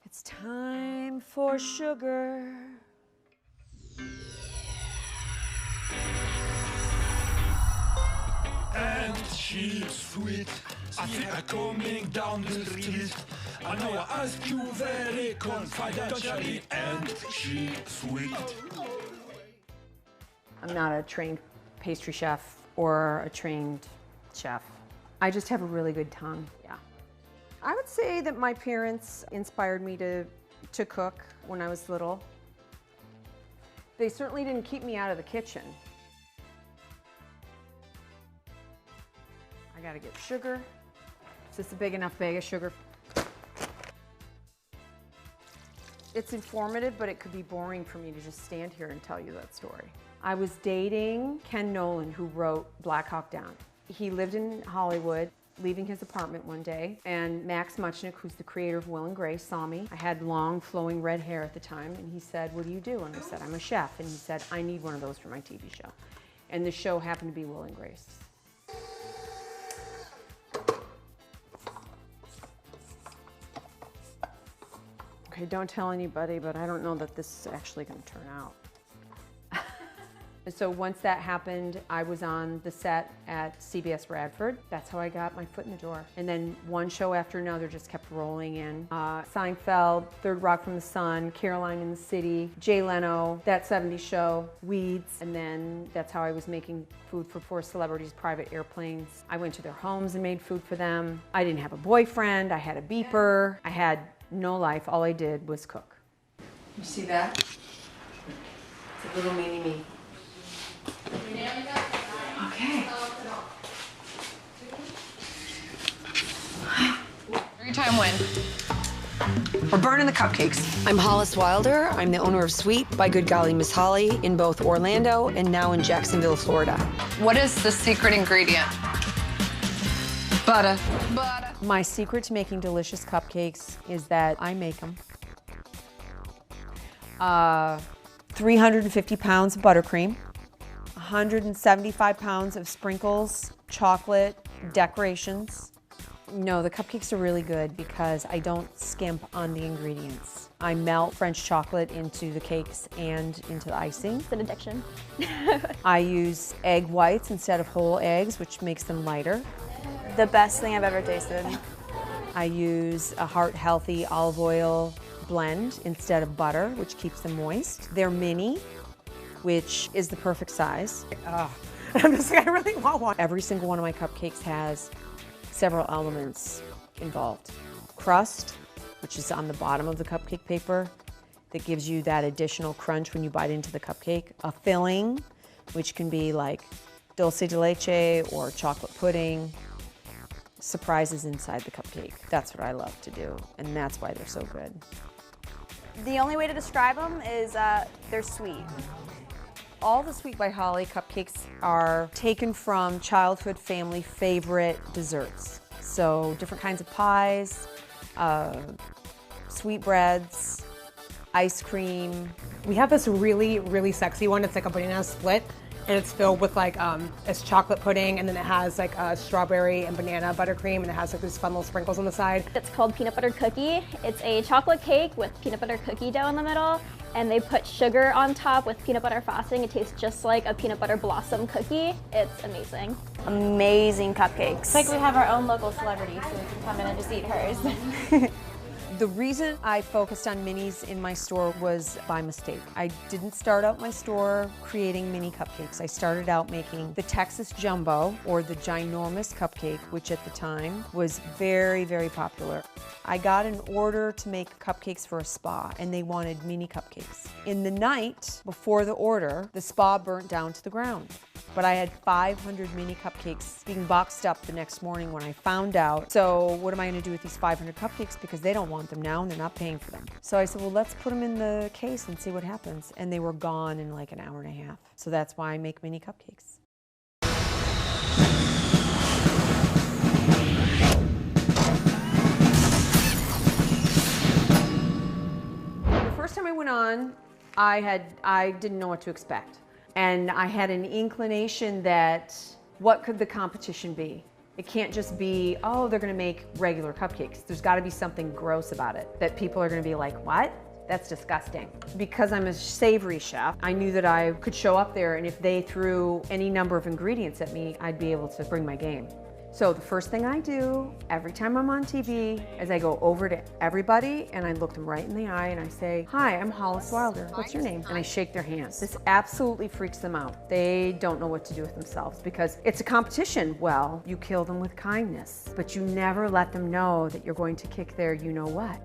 It's time for sugar. And she's sweet. I see her coming down the street. I know I ask you very confidentially. And she's sweet. I'm not a trained pastry chef or a trained chef. I just have a really good tongue, yeah. I would say that my parents inspired me to cook when I was little. They certainly didn't keep me out of the kitchen. I gotta get sugar. Is this a big enough bag of sugar? It's informative, but it could be boring for me to just stand here and tell you that story. I was dating Ken Nolan, who wrote Black Hawk Down. He lived in Hollywood, leaving his apartment one day, and Max Muchnick, who's the creator of Will and Grace, saw me. I had long, flowing red hair at the time, and he said, "What do you do?" And I said, "I'm a chef." And he said, "I need one of those for my TV show." And the show happened to be Will and Grace. Okay, don't tell anybody, but I don't know that this is actually going to turn out. So once that happened, I was on the set at CBS Radford. That's how I got my foot in the door. And then one show after another just kept rolling in. Seinfeld, Third Rock from the Sun, Caroline in the City, Jay Leno, That 70s Show, Weeds. And then that's how I was making food for 4 celebrities' private airplanes. I went to their homes and made food for them. I didn't have a boyfriend. I had a beeper. I had no life. All I did was cook. You see that? It's a little mini me. Okay. Three-time win. We're burning the cupcakes. I'm Hollis Wilder. I'm the owner of Sweet by Good Golly Miss Holly in both Orlando and now in Jacksonville, Florida. What is the secret ingredient? Butter. Butter. My secret to making delicious cupcakes is that I make them. 350 pounds of buttercream. 175 pounds of sprinkles, chocolate, decorations. No, the cupcakes are really good because I don't skimp on the ingredients. I melt French chocolate into the cakes and into the icing. It's an addiction. I use egg whites instead of whole eggs, which makes them lighter. The best thing I've ever tasted. I use a heart-healthy olive oil blend instead of butter, which keeps them moist. They're mini, which is the perfect size. I'm just like, I really want one. Every single one of my cupcakes has several elements involved. Crust, which is on the bottom of the cupcake paper, that gives you that additional crunch when you bite into the cupcake. A filling, which can be like dulce de leche or chocolate pudding. Surprises inside the cupcake. That's what I love to do, and that's why they're so good. The only way to describe them is they're sweet. All the Sweet by Holly cupcakes are taken from childhood family favorite desserts. So different kinds of pies, sweetbreads, ice cream. We have this really, really sexy one. It's like a banana split, and it's filled with like it's chocolate pudding, and then it has like a strawberry and banana buttercream, and it has like these fun little sprinkles on the side. It's called peanut butter cookie. It's a chocolate cake with peanut butter cookie dough in the middle, and they put sugar on top with peanut butter frosting. It tastes just like a peanut butter blossom cookie. It's amazing. Amazing cupcakes. It's like we have our own local celebrity, so we can come in and just eat hers. The reason I focused on minis in my store was by mistake. I didn't start out my store creating mini cupcakes. I started out making the Texas Jumbo, or the ginormous cupcake, which at the time was very, very popular. I got an order to make cupcakes for a spa, and they wanted mini cupcakes. In the night before the order, the spa burnt down to the ground. But I had 500 mini cupcakes being boxed up the next morning when I found out. So what am I going to do with these 500 cupcakes? Because they don't want them now and they're not paying for them. So I said, well, let's put them in the case and see what happens. And they were gone in like an hour and a half. So that's why I make mini cupcakes. The first time I went on, I didn't know what to expect. And I had an inclination that what could the competition be? It can't just be, oh, they're gonna make regular cupcakes. There's gotta be something gross about it that people are gonna be like, what? That's disgusting. Because I'm a savory chef, I knew that I could show up there, and if they threw any number of ingredients at me, I'd be able to bring my game. So the first thing I do every time I'm on TV is I go over to everybody and I look them right in the eye and I say, hi, I'm Hollis Wilder. What's your name? And I shake their hands. This absolutely freaks them out. They don't know what to do with themselves because it's a competition. Well, you kill them with kindness, but you never let them know that you're going to kick their you-know-what.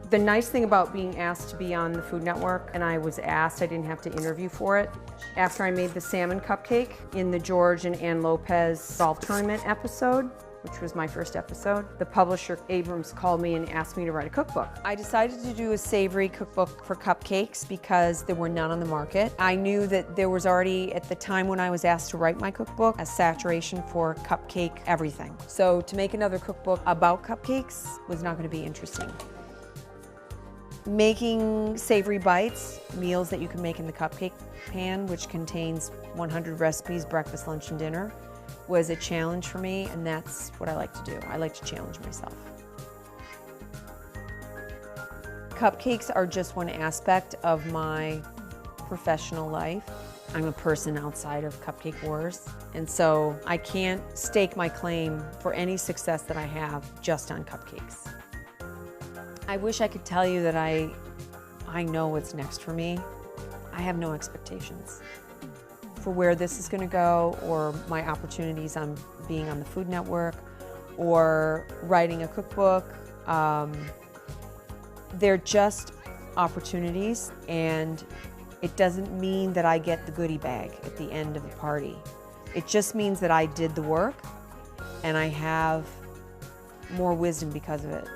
The nice thing about being asked to be on the Food Network, and I was asked, I didn't have to interview for it. After I made the salmon cupcake in the George and Ann Lopez golf tournament episode, which was my first episode, the publisher Abrams called me and asked me to write a cookbook. I decided to do a savory cookbook for cupcakes because there were none on the market. I knew that there was already, at the time when I was asked to write my cookbook, a saturation for cupcake everything. So to make another cookbook about cupcakes was not going to be interesting. Making savory bites, meals that you can make in the cupcake pan, which contains 100 recipes, breakfast, lunch, and dinner, was a challenge for me, and that's what I like to do. I like to challenge myself. Cupcakes are just one aspect of my professional life. I'm a person outside of Cupcake Wars, and so I can't stake my claim for any success that I have just on cupcakes. I wish I could tell you that I know what's next for me. I have no expectations for where this is going to go, or my opportunities on being on the Food Network, or writing a cookbook. They're just opportunities, and it doesn't mean that I get the goodie bag at the end of the party. It just means that I did the work, and I have more wisdom because of it.